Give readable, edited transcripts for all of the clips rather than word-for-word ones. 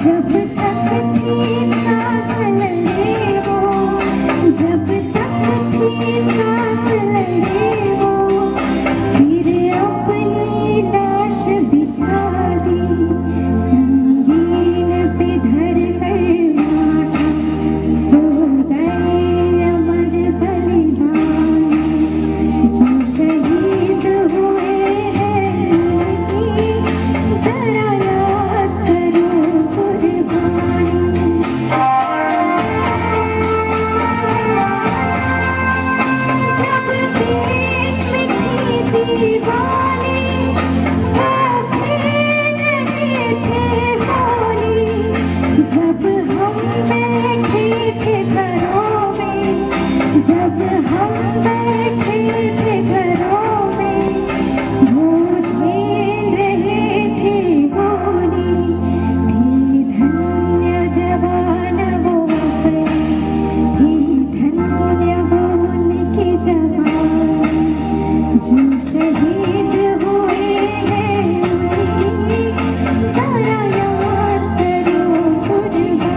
जब तक थी सांस लड़े वो, जब तक थी सांस लड़े वो, फिर अपनी लाश बिछा दी संगीन पे धर कर माथा। सो गए अमर बलिदानी जो शहीद हुए हैं उनकी, जरा याद करो कुर्बानी। जब देश में थी दीवानी वो खेल रहे थे होली, जब हम बैठे थे घरों में, जब हम बैठे थे घरों में, वो झेल रहे थे गोली। थी धन्य जवान वो गए, थी धन्य वो उनके जवान जो शहीद हुए हैं उनकी, जरा याद करो कुर्बानी।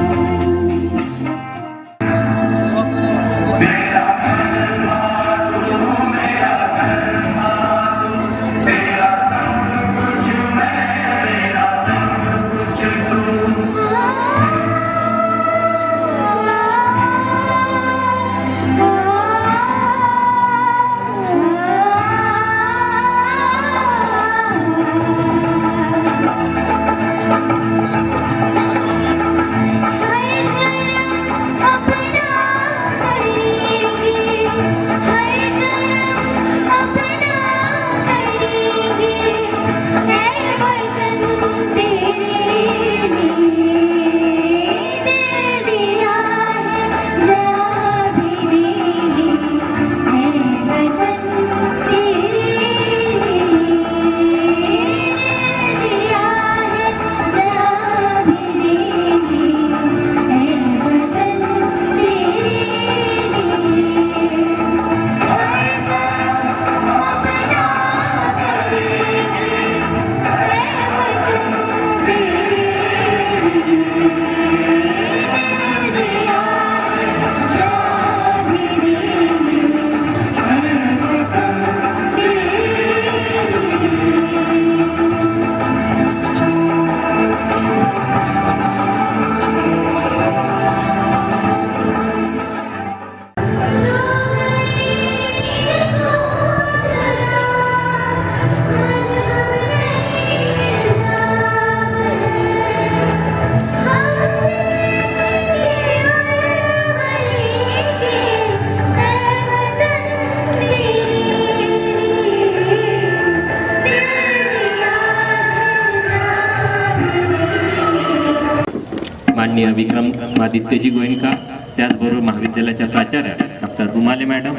माननीय विक्रमादित्यजी गोयनका, त्याचबरोबर महाविद्यालयाच्या प्राचार्य डॉक्टर रुमाले मॅडम,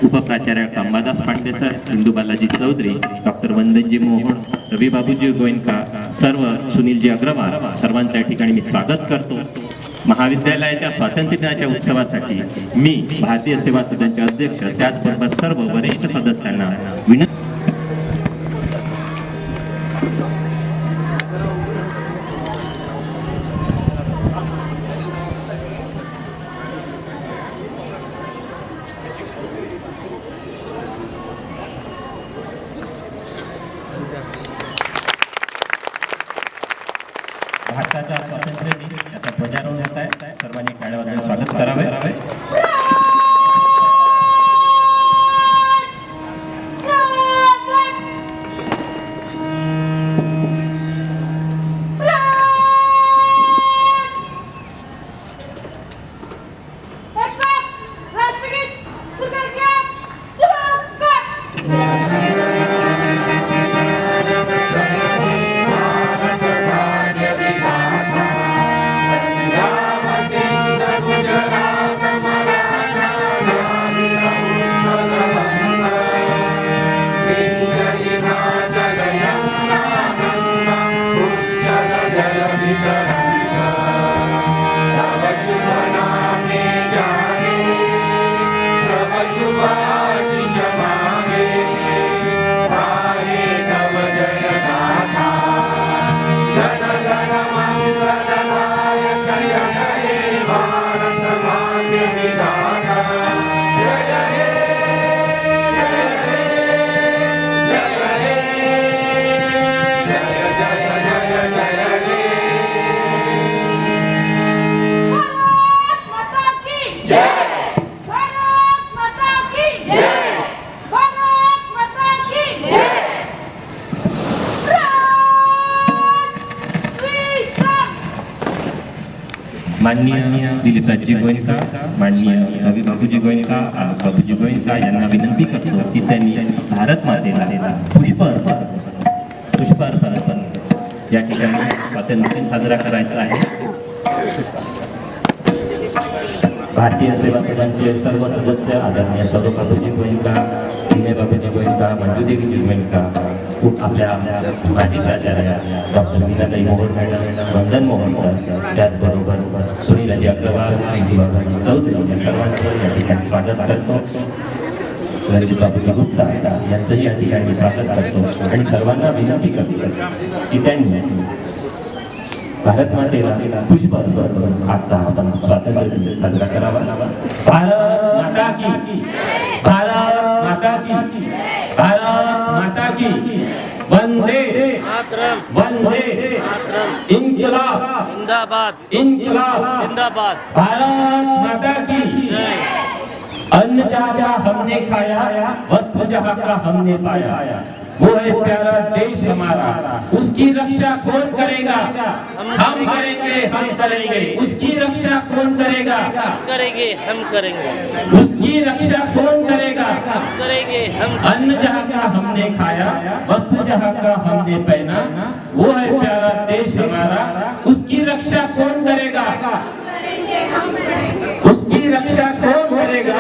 उपप्राचार्य अंबादास पांडे सर, इंदू बालाजी चौधरी, डॉक्टर वंदनजी मोहन, रवी बाबूजी गोयनका, सर्व सुनीलजी अग्रवाल, सर्वांच्या ठिकाणी मी स्वागत करतो। महाविद्यालयाच्या स्वातंत्र्य दिनाच्या उत्सवासाठी मी भारतीय सेवा सदनचे अध्यक्ष त्याचबरोबर सर्व वरिष्ठ सदस्यांना विनंती भारताच्या स्वातंत्र्य दिन याचा ध्वजारोहण होत आहे। सर्वांनी टाळ्या वाजवून स्वागत करावे। जन गण मंगल माननीय दिलीपराजजी गोयंका, माननीय रवी बाबूजी गोयंका, आलोक बाबूजी गोयंका यांना विनंती करतो की त्यांनी भारत मातेला पुष्प अर्पण या ठिकाणी स्वातंत्र्य दिन साजरा करायचा आहे. भारतीय सेवा सदनचे सर्व सदस्य आदरणीय सौरभ बाबूजी गोयंका, विनय बाबूजी गोयंका, मंजुदेवीजी गोयंका, आपल्या माजी प्राचार्य डॉक्टर मीनाताई मोहोळ मॅडम, वंदन मोहन सर, त्याचबरोबर सुनीलाजी अग्रवाल, इंदुबालाजी चौधरी या सर्वांचं या ठिकाणी स्वागत करतो. रणजित बाबूजी गुप्ता यांचंही या ठिकाणी स्वागत करतो आणि सर्वांना विनंती करतो की त्यांनी भारत मातेला पुष्प अर्पण करून आजचा आपण स्वातंत्र्य दिन साजरा करावा. भारत माता की, भारत माता की, भारत माता की, वंदे वंदे इन्किलाब जिंदाबाद इन्किलाब जिंदाबाद. भारत माता की. अन्न जहाँ हमने खाया, वस्त्र जहाँ का हमने पाया, वो है प्यारा देश हमारा, उसकी रक्षा कौन करेगा? हम करेंगे, हम करेंगे. उसकी रक्षा कौन करेगा? करेंगे हम करेंगे, उसकी रक्षा कौन करेगा? करेंगे हम. अन्न जहाँ का हमने खाया, वस्त्र जहाँ का हमने पहना, वो है प्यारा देश हमारा, उसकी रक्षा कौन करेगा? उसकी रक्षा कौन करेगा?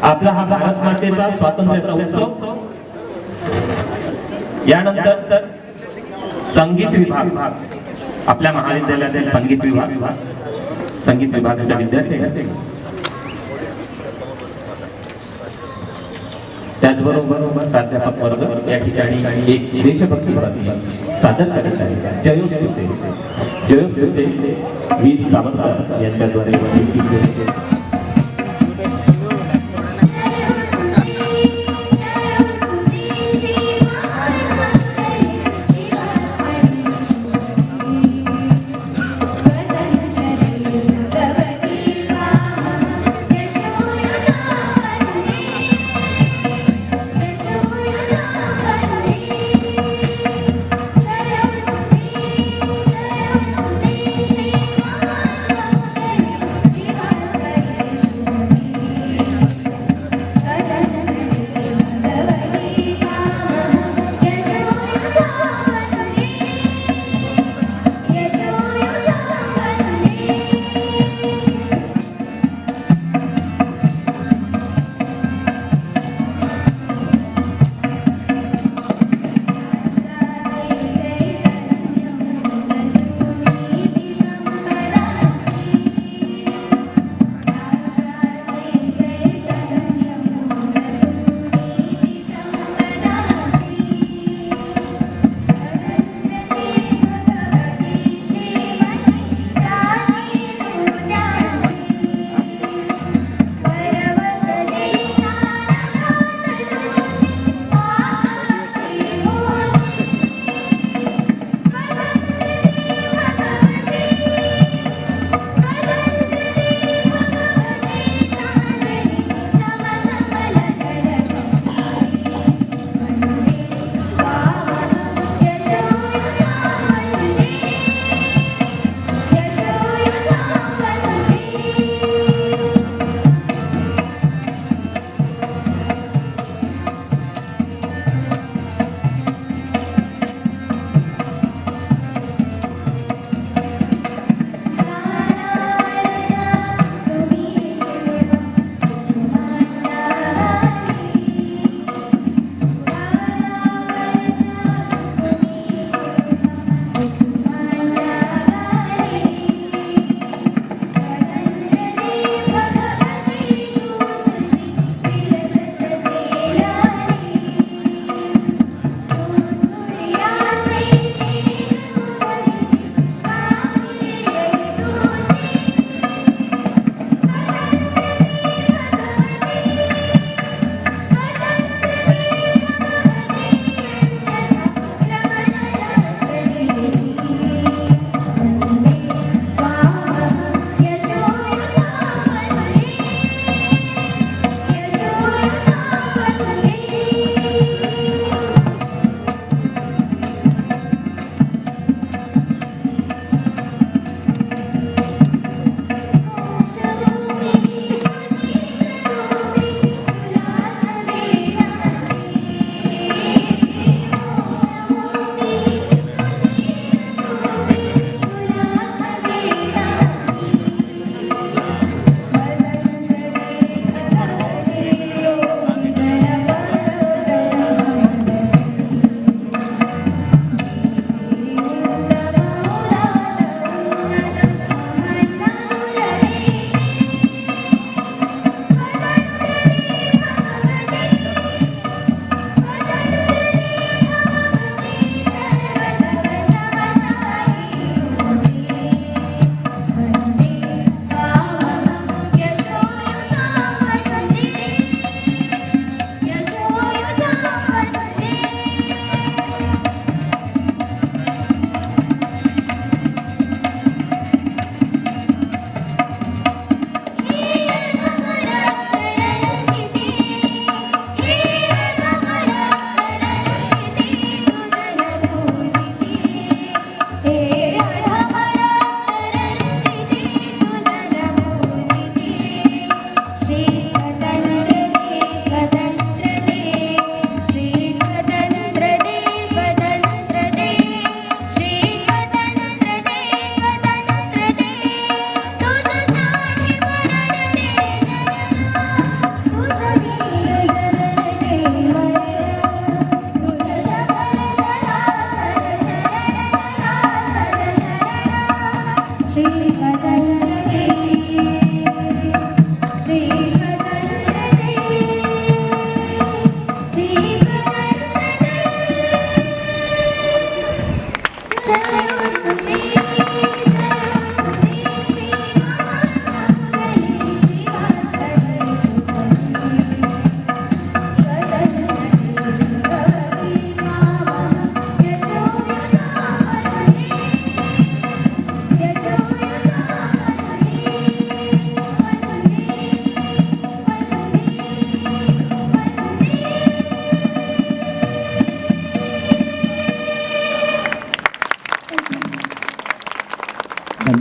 आपला हा भारत मातेचा स्वातंत्र्याचा उत्सव. यानंतर संगीत विभाग, आपल्या महाविद्यालयातील संगीत विभागाच्या विद्यार्थी, त्याचबरोबर प्राध्यापक वर्ग या ठिकाणी एक देशभक्ती गीत सादर करीत आहे. जयोस्तुते वीर सावरकर यांच्याद्वारे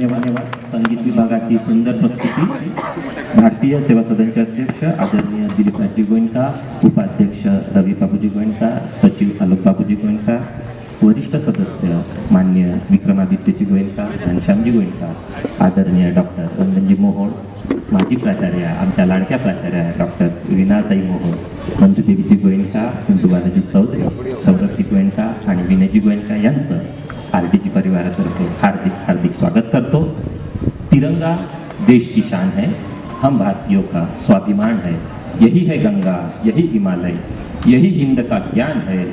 धन्यवाद. संगीत विभागाची सुंदर प्रस्तुती. भारतीय सेवा सदनचे अध्यक्ष आदरणीय दिलीपरावजी गोयंका, उपाध्यक्ष रवी बाबूजी गोयंका, सचिव आलोक बाबूजी गोयंका, वरिष्ठ सदस्य मान्य विक्रमादित्यजी गोयंका, घनश्यामजी गोयंका, आदरणीय डॉक्टर वंदनजी मोहोळ, माजी प्राचार्य आमच्या लाडक्या प्राचार्य डॉक्टर विनाताई मोहोळ, मंजुदेवीजी गोयंका, इंदुबालाजी चौधरी, सौरभजी गोयंका आणि विनयजी गोयंका यांचं आरटीजी परिवारातर्फे हार्दिक हार्दिक स्वागत करतो. तिरंगा देश की शान है, हम भारतीयों का स्वाभिमान है. यही है गंगा, यही हिमालय, यही हिंद का ज्ञान है.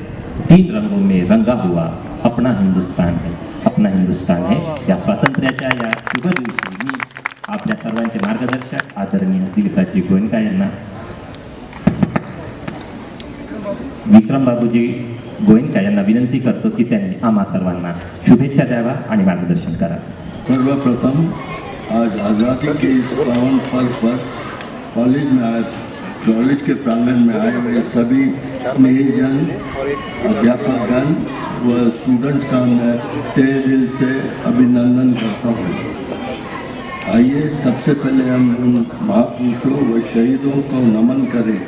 3 रंगों में रंगा हुआ अपना हिंदुस्तान है, अपना हिंदुस्तान है. या स्वातंत्र्याच्या या शुभ दिवशी मी आपल्या सर्वांचे मार्गदर्शक आदरणीय दिलीपरावजी गोयंका यांना, विक्रम बाबूजी गोयंका यांना विनंती करतो की त्यांनी आम्हा सर्वांना शुभेच्छा द्यावा आणि मार्गदर्शन करावं. सर्वप्रथम आज आज़ादी के इस पावन पर्व पर कॉलेज के प्रांगण में आए हुए सभी स्नेहीजन, अध्यापकगण व स्टूडेंट्स का मैं तहे दिल से अभिनंदन करता हूँ. आइए सबसे पहले हम उन महापुरुषों व शहीदों को नमन करें.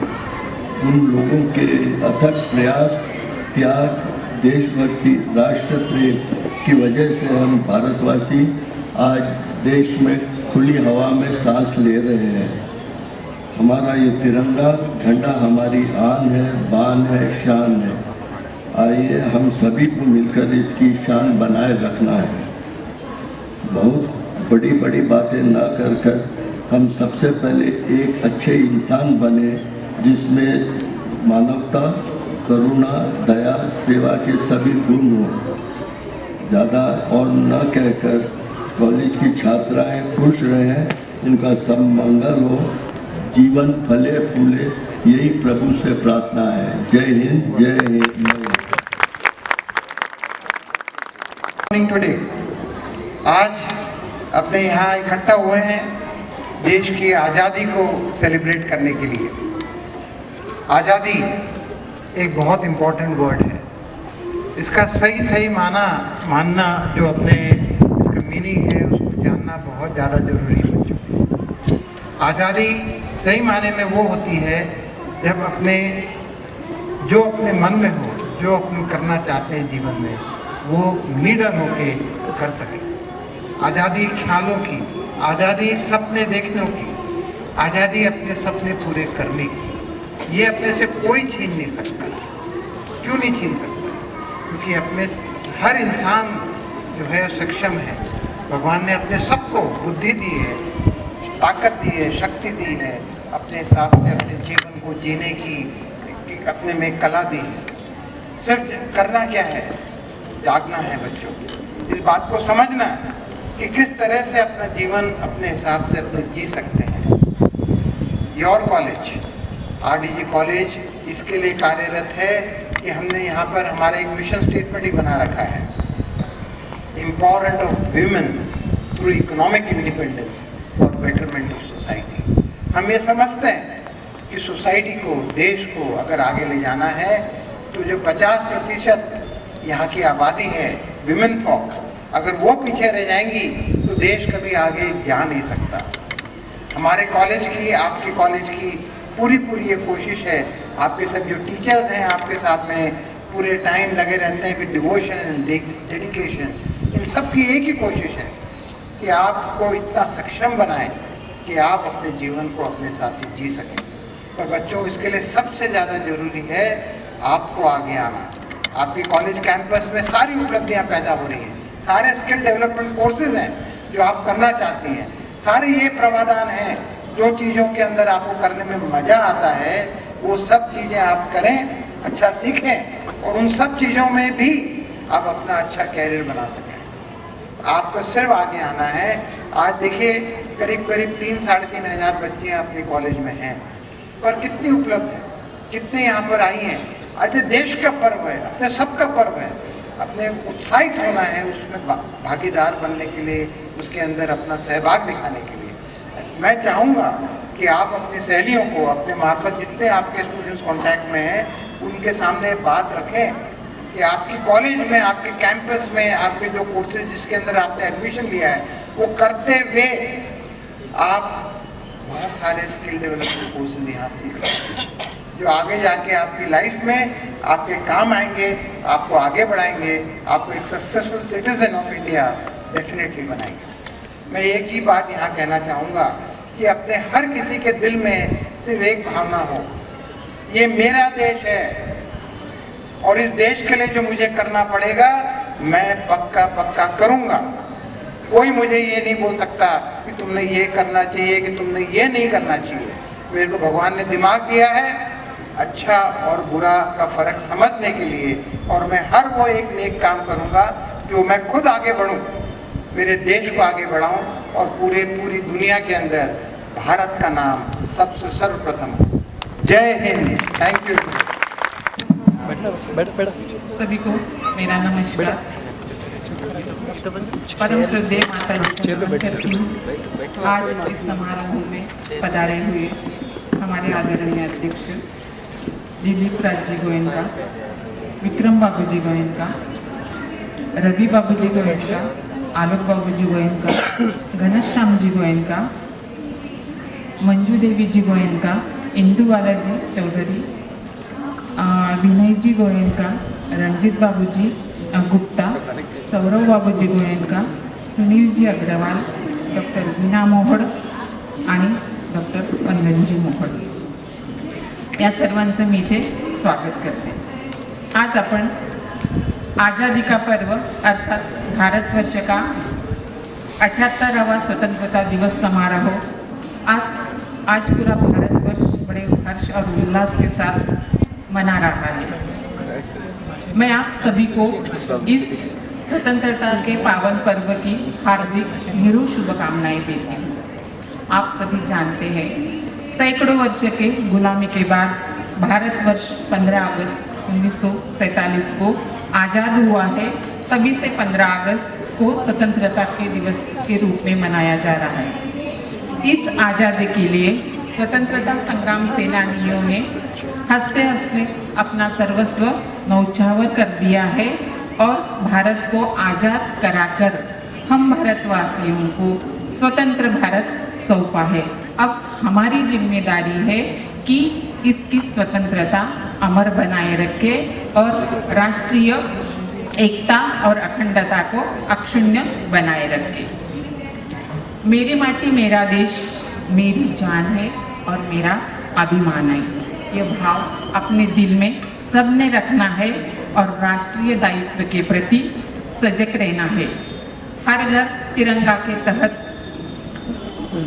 उन लोगों के अथक प्रयास, त्याग, देशभक्ति, राष्ट्र प्रेम की वजह से हम भारतवासी आज देश में खुली हवा में सांस ले रहे हैं. हमारा ये तिरंगा झंडा हमारी आन है, बान है, शान है. आइए हम सभी को मिलकर इसकी शान बनाए रखना है. बहुत बड़ी बड़ी बातें ना कर हम सबसे पहले एक अच्छे इंसान बने जिसमें मानवता, करुणा, दया, सेवा के सभी गुण हों. ज़्यादा और न कहकर कॉलेज की छात्राएं खुश रहें, उनका सब मंगल हो, जीवन फले फूले, यही प्रभु से प्रार्थना है. जय हिंद, जय हिंद. टुडे आज अपने यहाँ इकट्ठा हुए हैं देश की आज़ादी को सेलिब्रेट करने के लिए. आज़ादी एक बहुत इम्पोर्टेंट वर्ड है. इसका सही मानना जो अपने इसका मीनिंग है उसको जानना बहुत ज़्यादा ज़रूरी है बच्चों. आज़ादी सही माने में वो होती है जब जो अपने मन में हो, जो अपन करना चाहते हैं जीवन में, वो लीडर होके कर सके. आज़ादी ख्यालों की, आज़ादी सपने देखने की, आज़ादी अपने सपने पूरे करने की, ये अपने से कोई छीन नहीं सकता. क्यों नहीं छीन सकता? क्योंकि अपने हर इंसान जो है सक्षम है. भगवान ने अपने सबको बुद्धि दी है, ताकत दी है, शक्ति दी है, अपने हिसाब से अपने जीवन को जीने की अपने में कला दी है. सिर्फ करना क्या है? जागना है बच्चों. इस बात को समझना है कि किस तरह से अपना जीवन अपने हिसाब से अपने जी सकते हैं. योर कॉलेज, आरडीजी कॉलेज इसके लिए कार्यरत है कि हमने यहाँ पर हमारा एक मिशन स्टेटमेंट ही बना रखा है. Empowerment of women through economic independence for betterment of society. हम ये समझते हैं कि सोसाइटी को, देश को अगर आगे ले जाना है तो जो 50% यहाँ की आबादी है विमेन फॉक, अगर वो पीछे रह जाएंगी तो देश कभी आगे जा नहीं सकता. हमारे कॉलेज की, आपके कॉलेज की पूरी ये कोशिश है. आपके सब जो टीचर्स हैं आपके साथ में पूरे टाइम लगे रहते हैं, फिर डिवोशन, डेडिकेशन, इन सब की एक ही कोशिश है कि आपको इतना सक्षम बनाएं कि आप अपने जीवन को अपने साथ ही जी सकें. पर बच्चों, इसके लिए सबसे ज़्यादा ज़रूरी है आपको आगे आना. आपके कॉलेज कैंपस में सारी उपलब्धियां पैदा हो रही हैं, सारे स्किल डेवलपमेंट कोर्सेज हैं जो आप करना चाहती हैं, सारे ये प्रावधान हैं. जो चीज़ों के अंदर आपको करने में मज़ा आता है वो सब चीज़ें आप करें, अच्छा सीखें और उन सब चीज़ों में भी आप अपना अच्छा कैरियर बना सकें. आपको सिर्फ आगे आना है। आज देखिए करीब करीब 3-3.5 हज़ार बच्चे अपने कॉलेज में हैं, पर कितनी उपलब्ध है, कितने यहाँ पर आई हैं। आज देश का पर्व है, अपने सबका पर्व है, अपने उत्साहित होना है, उसमें भागीदार बनने के लिए, उसके अंदर अपना सहभाग दिखाने के लिए। मैं चाहूँगा कि आप अपनी सहेलियों को अपने मार्फत जितने आपके स्टूडेंट्स कांटेक्ट में हैं उनके सामने बात रखें कि आपकी कॉलेज में, आपके कैंपस में, आपके जो कोर्सेज जिसके अंदर आपने एडमिशन लिया है वो करते हुए आप बहुत सारे स्किल डेवलपमेंट कोर्सेज यहाँ सीख सकते हैं जो आगे जाके आपकी लाइफ में आपके काम आएंगे, आपको आगे बढ़ाएंगे, आपको एक successful citizen of India definitely बनाएंगे। मैं एक ही बात यहाँ कहना चाहूँगा कि अपने हर किसी के दिल में सिर्फ एक भावना हो, ये मेरा देश है और इस देश के लिए जो मुझे करना पड़ेगा मैं पक्का करूँगा। कोई मुझे ये नहीं बोल सकता कि तुमने ये करना चाहिए, कि तुमने ये नहीं करना चाहिए। मेरे को भगवान ने दिमाग दिया है अच्छा और बुरा का फ़र्क समझने के लिए, और मैं हर वो एक नेक काम करूँगा जो मैं खुद आगे बढ़ूँ, मेरे देश को आगे बढ़ाऊँ और पूरी दुनिया के अंदर भारत का नाम सबसे सर्वप्रथम हो। जय हिंद। Thank you. सभी को मेरा नमस्कार। परम श्रद्धेय माता जी को करती हूँ। आज इस समारोह में पधारे हुए हमारे आदरणीय अध्यक्ष दिलीप राज जी गोयनका, विक्रम बाबू जी गोयनका, रवि बाबू जी गोयनका, आलोक बाबू जी गोयनका, घनश्याम जी गोयनका, मंजू देवी जी गोयनका, इंदू बालाजी चौधरी, विनय जी गोयनका, रणजीत बाबू जी गुप्ता, सौरव बाबू जी गोयनका, सुनील जी अग्रवाल, डॉक्टर वीणा मोहोड आणि डॉक्टर वंदनजी मोहोड, या सर्वांचं मी इथे स्वागत करते। आज आपण आज़ादी का पर्व अर्थात भारतवर्ष का 78वां स्वतंत्रता दिवस समारोह आज पूरा भारतवर्ष बड़े हर्ष और उल्लास के साथ मना रहा है। मैं आप सभी को इस स्वतंत्रता के पावन पर्व की हार्दिक ढेरों शुभकामनाएं देती हूँ। आप सभी जानते हैं सैकड़ों वर्ष के गुलामी के बाद भारतवर्ष 15 अगस्त 1947 को आज़ाद हुआ है। तभी से 15 अगस्त को स्वतंत्रता के दिवस के रूप में मनाया जा रहा है। इस आज़ादी के लिए स्वतंत्रता संग्राम सेनानियों ने हंसते हंसते अपना सर्वस्व न्यौछावर कर दिया है और भारत को आज़ाद कराकर हम भारतवासियों को स्वतंत्र भारत सौंपा है। अब हमारी जिम्मेदारी है कि इसकी स्वतंत्रता अमर बनाए रखे और राष्ट्रीय एकता और अखंडता को अक्षुण्य बनाए रखे। मेरी माटी मेरा देश मेरी जान है और मेरा अभिमान है। ये भाव अपने दिल में सबने रखना है और राष्ट्रीय दायित्व के प्रति सजग रहना है। हर घर तिरंगा के तहत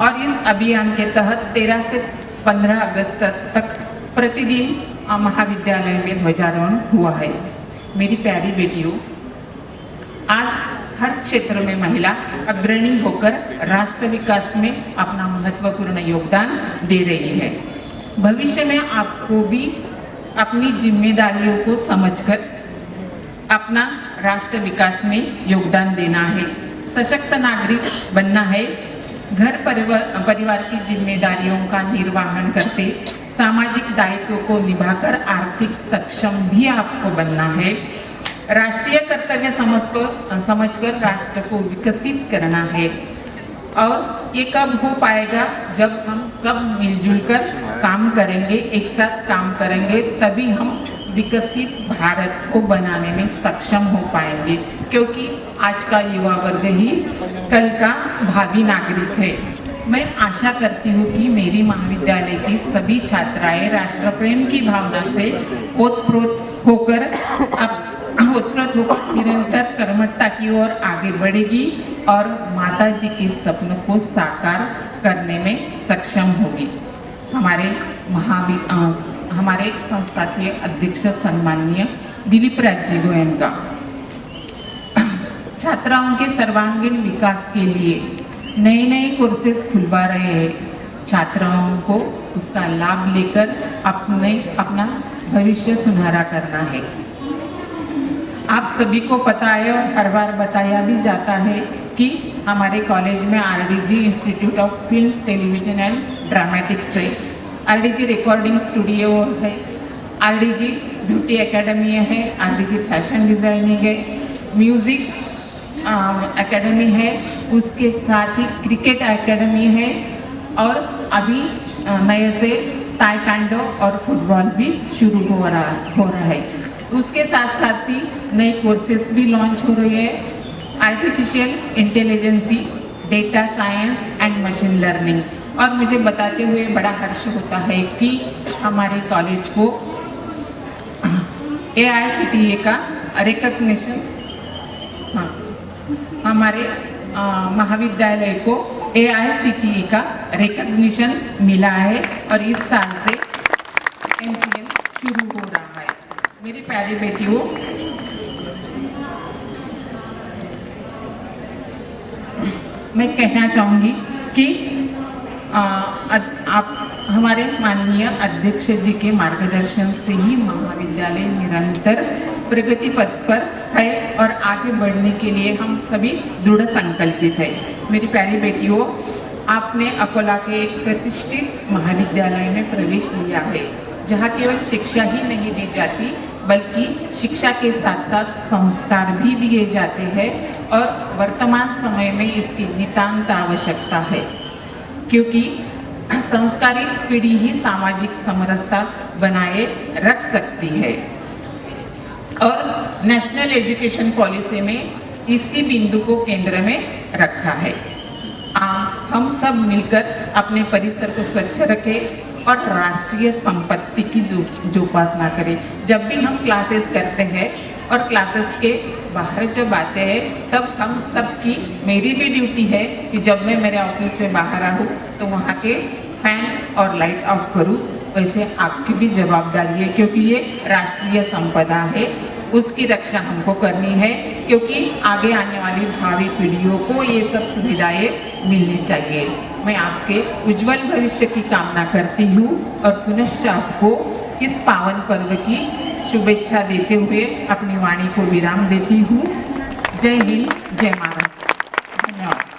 और इस अभियान के तहत 13 से 15 अगस्त तक प्रतिदिन महाविद्यालय में ध्वजारोहण हुआ है। मेरी प्यारी बेटियों, आज हर क्षेत्र में महिला अग्रणी होकर राष्ट्र विकास में अपना महत्वपूर्ण योगदान दे रही है। भविष्य में आपको भी अपनी जिम्मेदारियों को समझकर अपना राष्ट्र विकास में योगदान देना है। सशक्त नागरिक बनना है। घर परिवार की जिम्मेदारियों का निर्वहन करते सामाजिक दायित्वों को निभाकर आर्थिक सक्षम भी आपको बनना है। राष्ट्रीय कर्तव्य समझकर राष्ट्र को विकसित करना है। और ये कब हो पाएगा? जब हम सब मिलजुल कर काम करेंगे, एक साथ काम करेंगे, तभी हम विकसित भारत को बनाने में सक्षम हो पाएंगे। क्योंकि आज का युवा वर्ग ही कल का भावी नागरिक है। मैं आशा करती हूँ कि मेरी महाविद्यालय की सभी छात्राएं राष्ट्र प्रेम की भावना से ओतप्रोत होकर निरंतर कर्मठता की ओर आगे बढ़ेगी और माता जी के सपनों को साकार करने में सक्षम होगी। हमारे संस्था के अध्यक्ष सम्माननीय दिलीप राज जी गोयनका, छात्राओं के सर्वांगीण विकास के लिए नए नए कोर्सेज खुलवा रहे हैं। छात्राओं को उसका लाभ लेकर अपना भविष्य सुनहरा करना है। आप सभी को पता है और हर बार बताया भी जाता है कि हमारे कॉलेज में RDG institute of films, television and dramatics है, आरडीजी रिकॉर्डिंग स्टूडियो है, आरडीजी ब्यूटी एकेडमी है, आरडीजी फैशन डिज़ाइनिंग है, म्यूज़िक एकेडमी है, उसके साथ ही क्रिकेट एकेडमी है और अभी नए से ताइक्वांडो और फुटबॉल भी शुरू हो रहा है। उसके साथ साथ ही नए कोर्सेज भी लॉन्च हो रहे हैं, artificial intelligence, data science and machine learning. और मुझे बताते हुए बड़ा हर्ष होता है कि हमारे कॉलेज को AICTE का रिकग्निशन, हमारे महाविद्यालय को AICTE का रिकग्निशन मिला है और इस साल से MCL शुरू हो रहा है। मेरी प्यारी बेटियों, मैं कहना चाहूँगी कि आप हमारे माननीय अध्यक्ष जी के मार्गदर्शन से ही महाविद्यालय निरंतर प्रगति पथ पर है और आगे बढ़ने के लिए हम सभी दृढ़ संकल्पित है। मेरी प्यारी बेटियों, आपने अकोला के एक प्रतिष्ठित महाविद्यालय में प्रवेश लिया है, जहाँ केवल शिक्षा ही नहीं दी जाती बल्कि शिक्षा के साथ साथ संस्कार भी दिए जाते हैं और वर्तमान समय में इसकी नितांत आवश्यकता है, क्योंकि संस्कारित पीढ़ी ही सामाजिक समरसता बनाए रख सकती है। और नेशनल एजुकेशन पॉलिसी में इसी बिंदु को केंद्र में रखा है। हम सब मिलकर अपने परिसर को स्वच्छ रखें और राष्ट्रीय संपत्ति की जो उपासना करें। जब भी हम क्लासेस करते हैं और क्लासेस के बाहर जब आते हैं तब हम सब की, मेरी भी ड्यूटी है कि जब मैं मेरे ऑफिस से बाहर आऊँ तो वहाँ के फैन और लाइट ऑफ करूँ। वैसे आपकी भी जवाबदारी है, क्योंकि ये राष्ट्रीय संपदा है, उसकी रक्षा हमको करनी है, क्योंकि आगे आने वाली भावी पीढ़ियों को ये सब सुविधाएं मिलनी चाहिए। मैं आपके उज्जवल भविष्य की कामना करती हूँ और पुनश्च आपको इस पावन पर्व की शुभेच्छा देते हुए अपनी वाणी को विराम देती हूँ। जय हिंद, जय महाराष्ट्र। धन्यवाद।